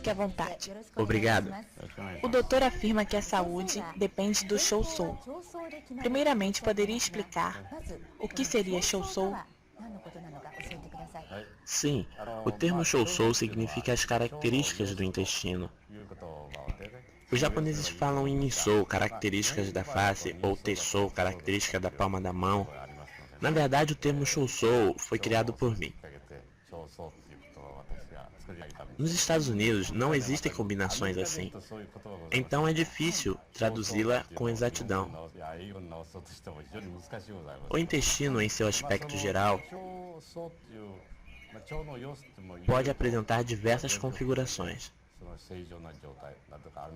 Fique à vontade. Obrigado. O doutor afirma que a saúde depende do Shōsou. Primeiramente, poderia explicar o que seria Shōsou? Sim, o termo Shōsou significa as características do intestino. Os japoneses falam em Nissou, características da face, ou Tessou, característica da palma da mão. Na verdade, o termo Shōsou foi criado por mim. Nos Estados Unidos não existem combinações assim, então é difícil traduzi-la com exatidão. O intestino, em seu aspecto geral, pode apresentar diversas configurações.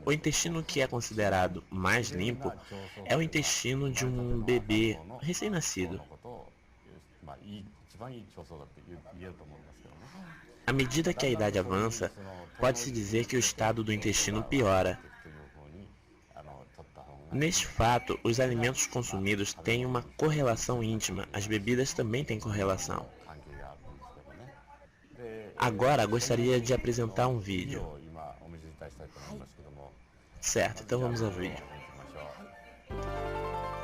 O intestino que é considerado mais limpo é o intestino de um bebê recém-nascido. À medida que a idade avança, pode-se dizer que o estado do intestino piora. Neste fato, os alimentos consumidos têm uma correlação íntima, as bebidas também têm correlação. Agora gostaria de apresentar um vídeo. Certo, então vamos ao vídeo.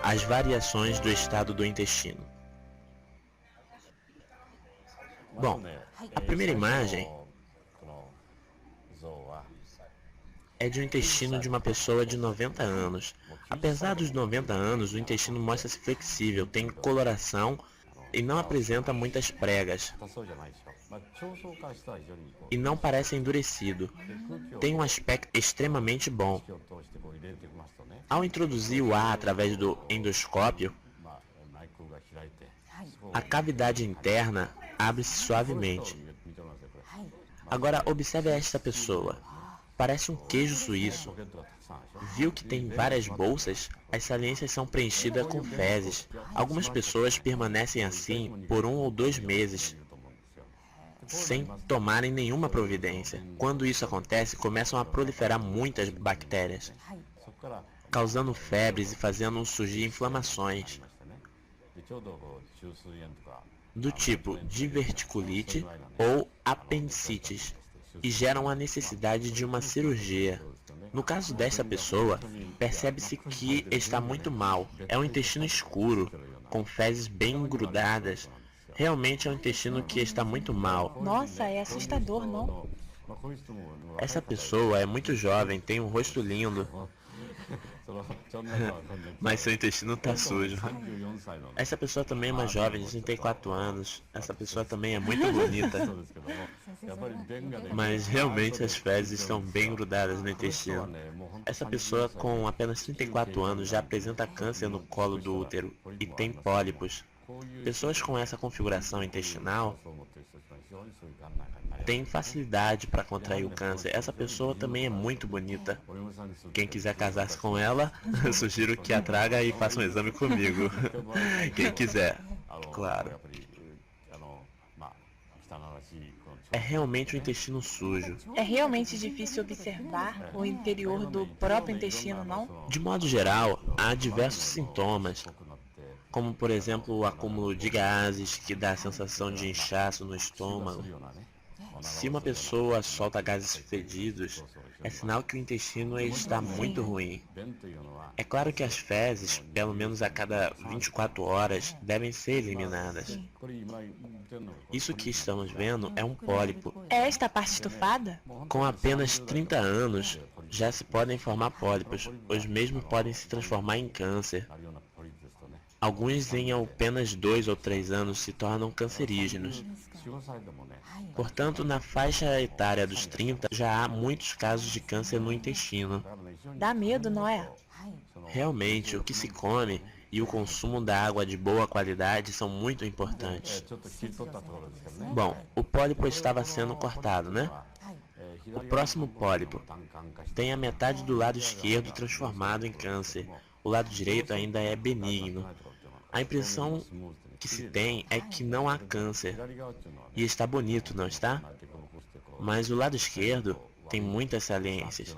As variações do estado do intestino. Bom, a primeira imagem é de um intestino de uma pessoa de 90 anos. Apesar dos 90 anos, o intestino mostra-se flexível, tem coloração e não apresenta muitas pregas. E não parece endurecido. Tem um aspecto extremamente bom. Ao introduzir o ar através do endoscópio, a cavidade interna abre-se suavemente. Agora observe esta pessoa. Parece um queijo suíço. Viu que tem várias bolsas? As saliências são preenchidas com fezes. Algumas pessoas permanecem assim por 1 ou 2 meses, sem tomarem nenhuma providência. Quando isso acontece, começam a proliferar muitas bactérias, causando febres e fazendo surgir inflamações do tipo diverticulite ou apendicites, e geram a necessidade de uma cirurgia. No caso desta pessoa, percebe-se que está muito mal. É um intestino escuro, com fezes bem grudadas. Realmente é um intestino que está muito mal. Nossa, é assustador, não? Essa pessoa é muito jovem, tem um rosto lindo, mas seu intestino está sujo. Essa pessoa também é uma jovem de 34 anos. Essa pessoa também é muito bonita, mas realmente as fezes estão bem grudadas no intestino. Essa pessoa com apenas 34 anos já apresenta câncer no colo do útero e tem pólipos. Pessoas com essa configuração intestinal têm facilidade para contrair o câncer. Essa pessoa também é muito bonita. Quem quiser casar-se com ela, sugiro que a traga e faça um exame comigo. Quem quiser, claro. É realmente um intestino sujo. É realmente difícil observar o interior do próprio intestino, não? De modo geral, há diversos sintomas, como por exemplo o acúmulo de gases, que dá a sensação de inchaço no estômago. Se uma pessoa solta gases fedidos, é sinal que o intestino está muito ruim. É claro que as fezes, pelo menos a cada 24 horas, devem ser eliminadas. Isso que estamos vendo é um pólipo. É esta a parte estufada? Com apenas 30 anos, já se podem formar pólipos. Os mesmos podem se transformar em câncer. Alguns em apenas 2 ou 3 anos se tornam cancerígenos. Portanto, na faixa etária dos 30, já há muitos casos de câncer no intestino. Dá medo, não é? Realmente, o que se come e o consumo da água de boa qualidade são muito importantes. Bom, o pólipo estava sendo cortado, né? O próximo pólipo tem a metade do lado esquerdo transformado em câncer. O lado direito ainda é benigno. A impressão que se tem é que não há câncer. E está bonito, não está? Mas o lado esquerdo tem muitas saliências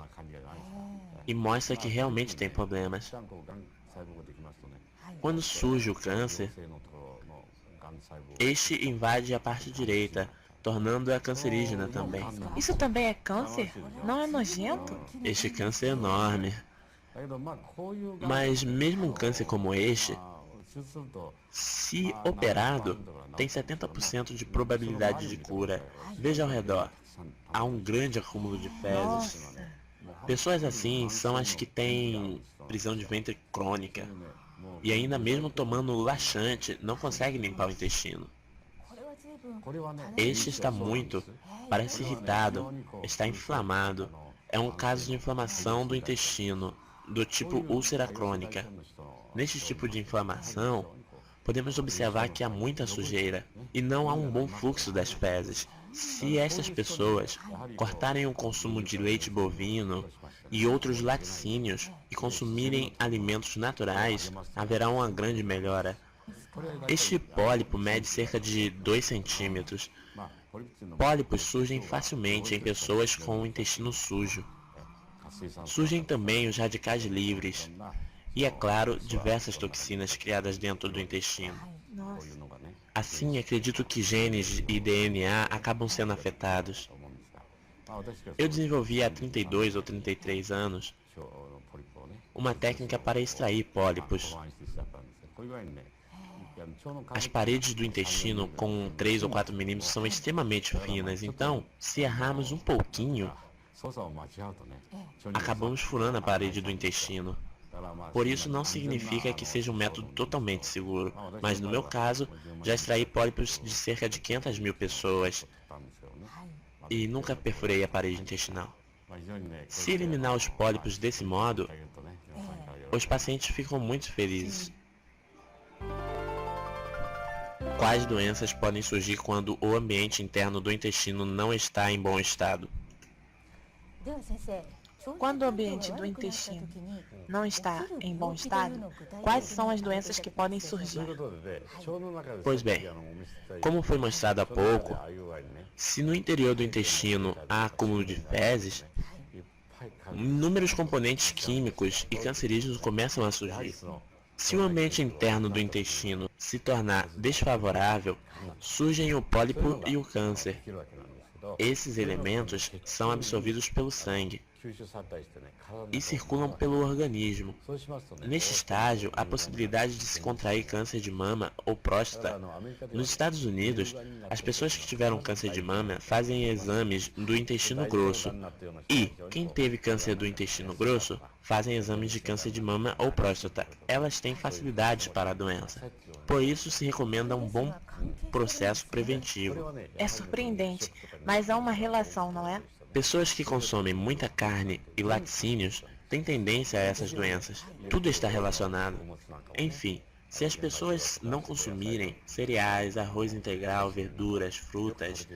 e mostra que realmente tem problemas. Quando surge o câncer, este invade a parte direita, tornando-a cancerígena também. Isso também é câncer? Não é nojento? Este câncer é enorme. Mas mesmo um câncer como este, se operado, tem 70% de probabilidade de cura. Veja ao redor, há um grande acúmulo de fezes. Pessoas assim são as que têm prisão de ventre crônica e ainda mesmo tomando laxante não conseguem limpar o intestino. Este está muito, parece irritado, está inflamado. É um caso de inflamação do intestino, do tipo úlcera crônica. Neste tipo de inflamação, podemos observar que há muita sujeira e não há um bom fluxo das fezes. Se estas pessoas cortarem o consumo de leite bovino e outros laticínios e consumirem alimentos naturais, haverá uma grande melhora. Este pólipo mede cerca de 2 centímetros. Pólipos surgem facilmente em pessoas com o intestino sujo. Surgem também os radicais livres e, é claro, diversas toxinas criadas dentro do intestino. Assim, acredito que genes e DNA acabam sendo afetados. Eu desenvolvi há 32 ou 33 anos uma técnica para extrair pólipos. As paredes do intestino com 3 ou 4 milímetros são extremamente finas, então, se errarmos um pouquinho, acabamos furando a parede do intestino. Por isso não significa que seja um método totalmente seguro, mas no meu caso, já extraí pólipos de cerca de 500 mil pessoas e nunca perfurei a parede intestinal. Se eliminar os pólipos desse modo, os pacientes ficam muito felizes. Quais doenças podem surgir quando o ambiente interno do intestino não está em bom estado? Quando o ambiente do intestino não está em bom estado, quais são as doenças que podem surgir? Pois bem, como foi mostrado há pouco, se no interior do intestino há acúmulo de fezes, inúmeros componentes químicos e cancerígenos começam a surgir. Se o ambiente interno do intestino se tornar desfavorável, surgem o pólipo e o câncer. Esses elementos são absorvidos pelo sangue e circulam pelo organismo. Neste estágio, há possibilidade de se contrair câncer de mama ou próstata. Nos Estados Unidos, as pessoas que tiveram câncer de mama fazem exames do intestino grosso e quem teve câncer do intestino grosso fazem exames de câncer de mama ou próstata. Elas têm facilidades para a doença. Por isso se recomenda um bom processo preventivo. É surpreendente, mas há uma relação, não é? Pessoas que consomem muita carne e laticínios têm tendência a essas doenças. Tudo está relacionado. Enfim, se as pessoas não consumirem cereais, arroz integral, verduras, frutas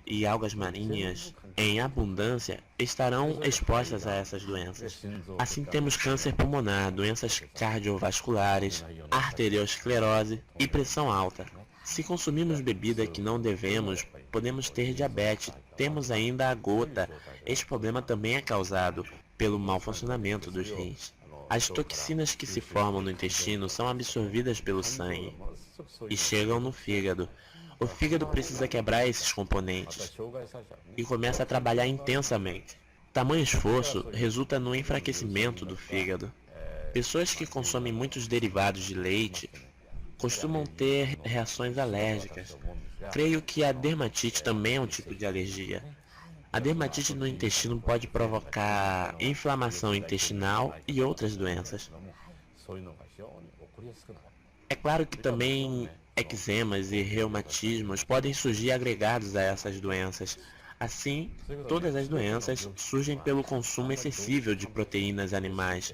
e algas marinhas em abundância, estarão expostas a essas doenças. Assim temos câncer pulmonar, doenças cardiovasculares, arteriosclerose e pressão alta. Se consumirmos bebida que não devemos, podemos ter diabetes. Temos ainda a gota. Este problema também é causado pelo mau funcionamento dos rins. As toxinas que se formam no intestino são absorvidas pelo sangue e chegam no fígado. O fígado precisa quebrar esses componentes e começa a trabalhar intensamente. Tamanho esforço resulta no enfraquecimento do fígado. Pessoas que consomem muitos derivados de leite costumam ter reações alérgicas. Creio que a dermatite também é um tipo de alergia. A dermatite no intestino pode provocar inflamação intestinal e outras doenças. É claro que também eczemas e reumatismos podem surgir agregados a essas doenças. Assim, todas as doenças surgem pelo consumo excessivo de proteínas animais.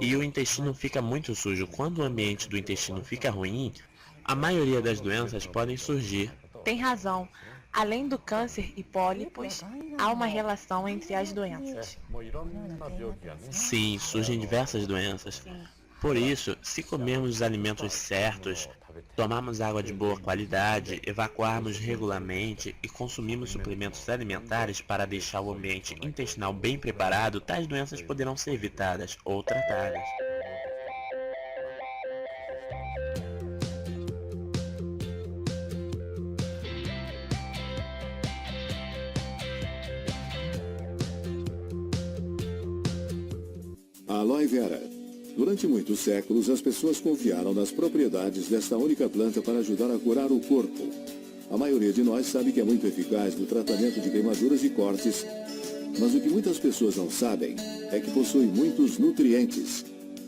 E o intestino fica muito sujo. Quando o ambiente do intestino fica ruim, a maioria das doenças podem surgir. Tem razão. Além do câncer e pólipos, há uma relação entre as doenças. Sim, surgem diversas doenças. Por isso, se comermos os alimentos certos, tomarmos água de boa qualidade, evacuarmos regularmente e consumirmos suplementos alimentares para deixar o ambiente intestinal bem preparado, tais doenças poderão ser evitadas ou tratadas. aloe vera. Durante muitos séculos, as pessoas confiaram nas propriedades desta única planta para ajudar a curar o corpo. A maioria de nós sabe que é muito eficaz no tratamento de queimaduras e cortes, mas o que muitas pessoas não sabem é que possui muitos nutrientes.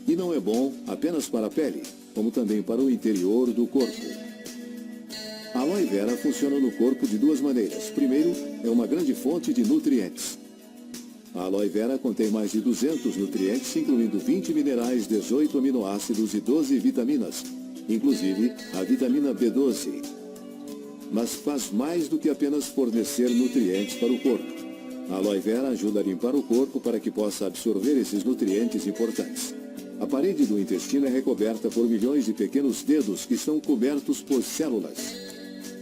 E não é bom apenas para a pele, como também para o interior do corpo. A aloe vera funciona no corpo de duas maneiras. Primeiro, é uma grande fonte de nutrientes. A aloe vera contém mais de 200 nutrientes, incluindo 20 minerais, 18 aminoácidos e 12 vitaminas, inclusive a vitamina B12. Mas faz mais do que apenas fornecer nutrientes para o corpo. A aloe vera ajuda a limpar o corpo para que possa absorver esses nutrientes importantes. A parede do intestino é recoberta por milhões de pequenos dedos que são cobertos por células.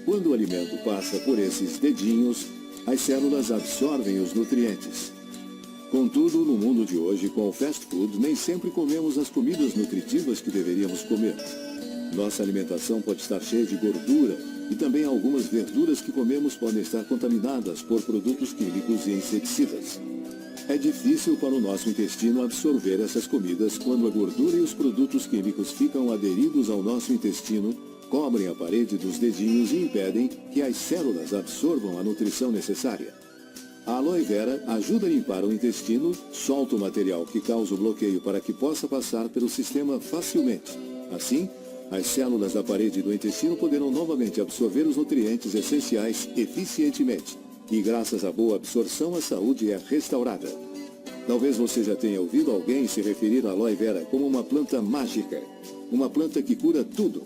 Quando o alimento passa por esses dedinhos, as células absorvem os nutrientes. Contudo, no mundo de hoje, com o fast food, nem sempre comemos as comidas nutritivas que deveríamos comer. Nossa alimentação pode estar cheia de gordura e também algumas verduras que comemos podem estar contaminadas por produtos químicos e inseticidas. É difícil para o nosso intestino absorver essas comidas quando a gordura e os produtos químicos ficam aderidos ao nosso intestino, cobrem a parede dos dedinhos e impedem que as células absorvam a nutrição necessária. A aloe vera ajuda a limpar o intestino, solta o material que causa o bloqueio para que possa passar pelo sistema facilmente. Assim, as células da parede do intestino poderão novamente absorver os nutrientes essenciais eficientemente. E graças à boa absorção, a saúde é restaurada. Talvez você já tenha ouvido alguém se referir à aloe vera como uma planta mágica, uma planta que cura tudo.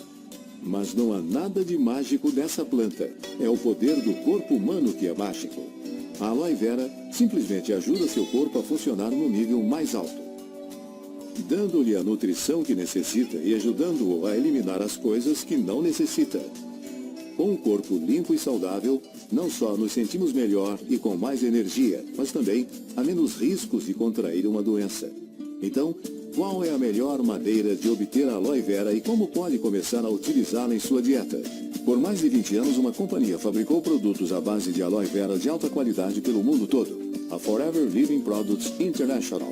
Mas não há nada de mágico nessa planta. É o poder do corpo humano que é mágico. A aloe vera simplesmente ajuda seu corpo a funcionar no nível mais alto, dando-lhe a nutrição que necessita e ajudando-o a eliminar as coisas que não necessita. Com um corpo limpo e saudável, não só nos sentimos melhor e com mais energia, mas também há menos riscos de contrair uma doença. Então, qual é a melhor maneira de obter a aloe vera e como pode começar a utilizá-la em sua dieta? Por mais de 20 anos, uma companhia fabricou produtos à base de aloe vera de alta qualidade pelo mundo todo, a Forever Living Products International.